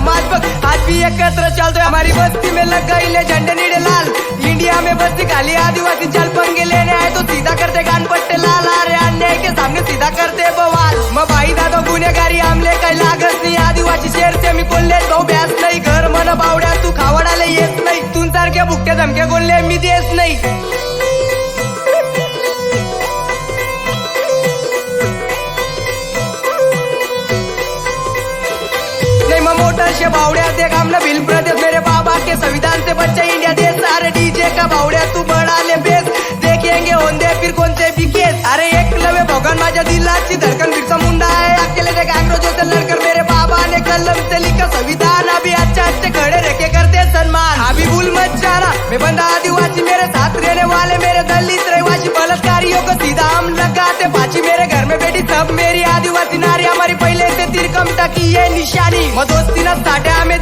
समाज बग आज भी एकत्र चलते हमारी बस्ती में लग गई ले झंडे नीले लाल। इंडिया में बस्ती खाली आदिवासी चल पंगे लेने आए तो सीधा करते कान पट्टे लाल। अरे अन्याय के सामने सीधा करते बवाल। मग भाई दादा गुन्हेगारी आमले काही लागत नाही। आदिवासी शेर से मी कोल्हे भाऊ ब्यास नाही। घर मन बावड्या तू खावडाले येत नाही। तुमसारख्या भुकट्या धमक्या कोल्हे मी देत नाही। मोटर से बावड़िया देख हमने बिल प्रदेश मेरे बाबा के संविधान से बच्चा इंडिया देश। अरे डीजे का बावड़िया तू बढ़ा ले बेस देखेंगे होंदे फिर कौन से भी केस। अरे एक लवे भगवान माझ्या दिलाची धड़कन बिरसा मुंडा है। अकेले देख अंग्रेजों से लड़कर मेरे बाबा ने कलम से लिखा संविधान। अभी अच्छे अच्छे खड़े रह के करते सम्मान। अभी भूल मत जाना मैं बंदा आदिवासी मेरे साथ रहने वाले मेरे दलित रहवासी बलात्कारियों को सीधा हम लगाते फांसी। मेरे घर में बेटी सब मेरी आदिवासी नारी हमारी पहले से तिरकम तक की ये निशानी। मग दोस्ती ना साठ्या आम्ही